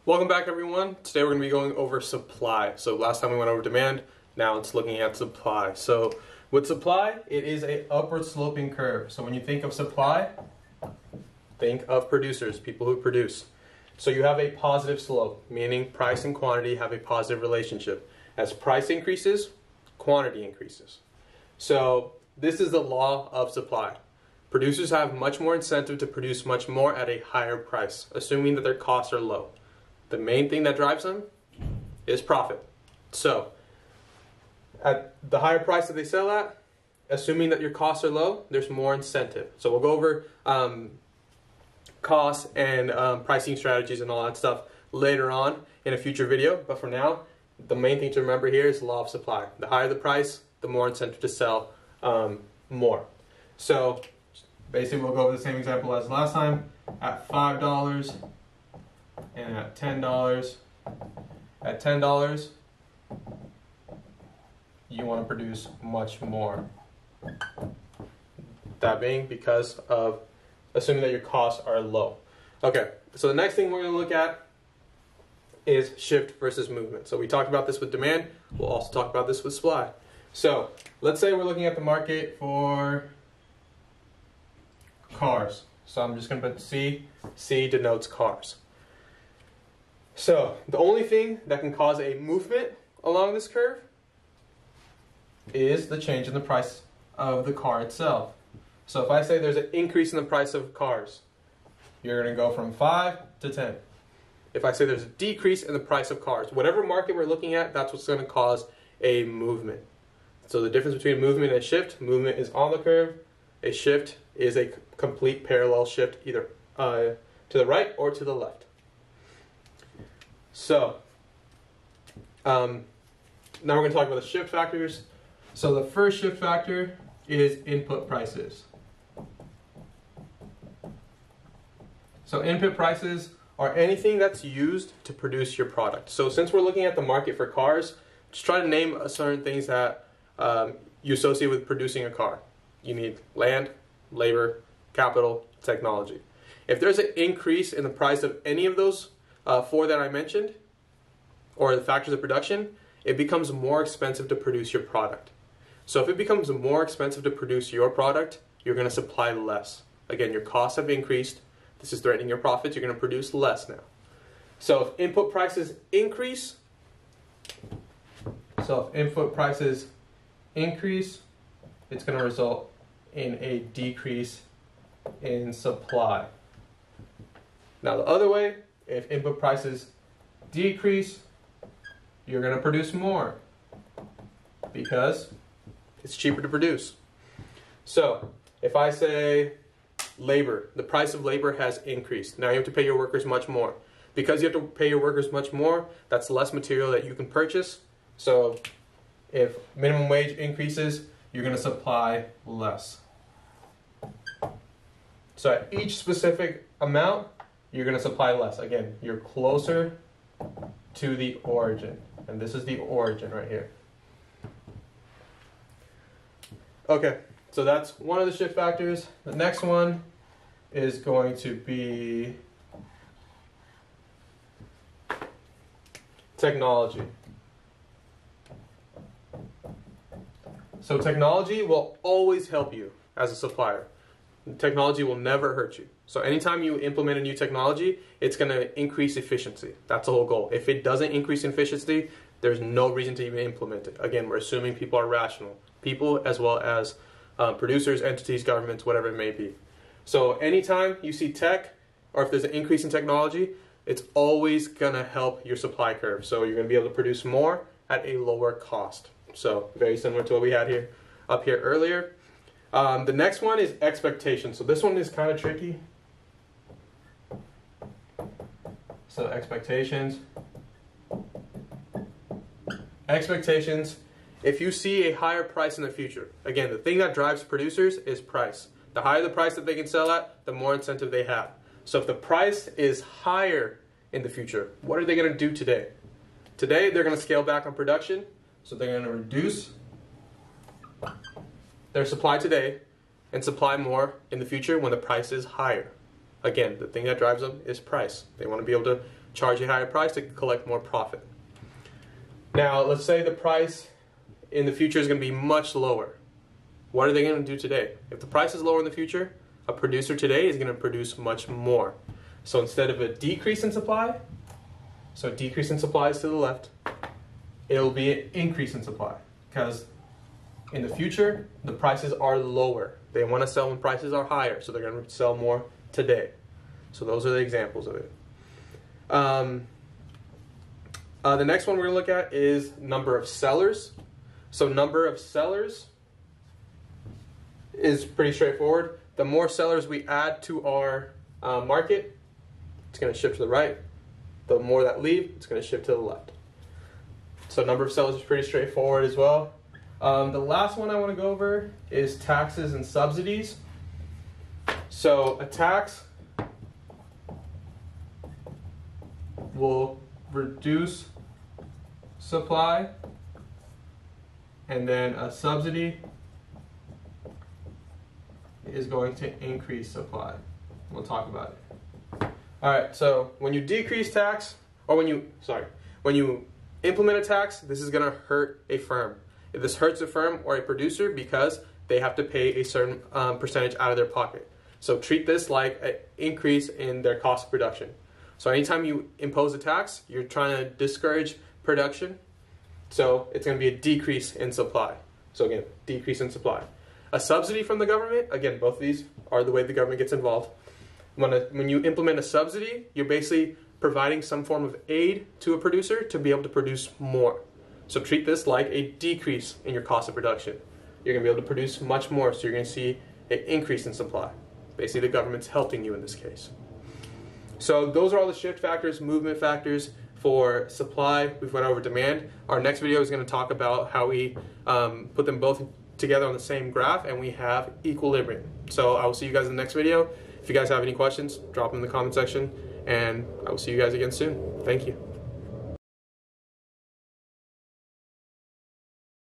Welcome back, everyone. Today we're going to be going over supply. So last time we went over demand, now it's looking at supply. So with supply, it is a upward sloping curve. So when you think of supply, think of producers, people who produce. So you have a positive slope, meaning price and quantity have a positive relationship. As price increases, quantity increases. So this is the law of supply. Producers have much more incentive to produce much more at a higher price, assuming that their costs are low. The main thing that drives them is profit. So at the higher price that they sell at, assuming that your costs are low, there's more incentive. So we'll go over costs and pricing strategies and all that stuff later on in a future video. But for now, the main thing to remember here is the law of supply. The higher the price, the more incentive to sell more. So basically, we'll go over the same example as last time. At $5 and at $10. At $10, you want to produce much more. That being because of assuming that your costs are low. Okay, so the next thing we're going to look at is shift versus movement. So we talked about this with demand. We'll also talk about this with supply. So let's say we're looking at the market for cars. So I'm just going to put C. C denotes cars. So the only thing that can cause a movement along this curve is the change in the price of the car itself. So if I say there's an increase in the price of cars, you're going to go from 5 to 10. If I say there's a decrease in the price of cars, whatever market we're looking at, that's what's going to cause a movement. So the difference between movement and shift, movement is on the curve. A shift is a complete parallel shift, either to the right or to the left. So now we're going to talk about the shift factors. So the first shift factor is input prices. So input prices are anything that's used to produce your product. So since we're looking at the market for cars, just try to name certain things that you associate with producing a car. You need land, labor, capital, technology. If there's an increase in the price of any of those four that I mentioned, or the factors of production, it becomes more expensive to produce your product. So if it becomes more expensive to produce your product, you're going to supply less. Again, your costs have increased. This is threatening your profits. You're going to produce less now. So if input prices increase, it's going to result in a decrease in supply. Now the other way, if input prices decrease, you're going to produce more because it's cheaper to produce. So if I say labor, the price of labor has increased. Now you have to pay your workers much more. Because you have to pay your workers much more, that's less material that you can purchase. So if minimum wage increases, you're going to supply less. So at each specific amount, you're going to supply less. Again, you're closer to the origin. And this is the origin right here. Okay, so that's one of the shift factors. The next one is going to be technology. So technology will always help you as a supplier. Technology will never hurt you. So anytime you implement a new technology, it's going to increase efficiency. That's the whole goal. If it doesn't increase efficiency, there's no reason to even implement it. Again, we're assuming people are rational. People as well as producers, entities, governments, whatever it may be. So anytime you see tech, or if there's an increase in technology, it's always going to help your supply curve. So you're going to be able to produce more at a lower cost. So very similar to what we had here up here earlier. The next one is expectation. So this one is kind of tricky. So expectations. Expectations. If you see a higher price in the future, again, the thing that drives producers is price. The higher the price that they can sell at, the more incentive they have. So if the price is higher in the future, what are they going to do today? Today, they're going to scale back on production. So they're going to reduce their supply today and supply more in the future when the price is higher. Again, the thing that drives them is price. They want to be able to charge a higher price to collect more profit. Now, let's say the price in the future is going to be much lower. What are they going to do today? If the price is lower in the future, a producer today is going to produce much more. So instead of a decrease in supply, so a decrease in supply is to the left, it'll be an increase in supply, because in the future, the prices are lower. They want to sell when prices are higher, so they're going to sell more today. So those are the examples of it. The next one we're going to look at is number of sellers. So number of sellers is pretty straightforward. The more sellers we add to our market, it's going to shift to the right. The more that leave, it's going to shift to the left. So number of sellers is pretty straightforward as well. The last one I want to go over is taxes and subsidies. So a tax will reduce supply, and then a subsidy is going to increase supply. We'll talk about it. All right, so when you decrease tax, or when you implement a tax, this is going to hurt a firm. If this hurts a firm or a producer because they have to pay a certain percentage out of their pocket. So treat this like an increase in their cost of production. So anytime you impose a tax, you're trying to discourage production. So it's going to be a decrease in supply. So again, decrease in supply. A subsidy from the government, again, both of these are the way the government gets involved. When you implement a subsidy, you're basically providing some form of aid to a producer to be able to produce more. So treat this like a decrease in your cost of production. You're going to be able to produce much more, so you're going to see an increase in supply. Basically, the government's helping you in this case. So those are all the shift factors, movement factors for supply. We've went over demand. Our next video is going to talk about how we put them both together on the same graph and we have equilibrium. So I will see you guys in the next video. If you guys have any questions, drop them in the comment section, and I will see you guys again soon. Thank you.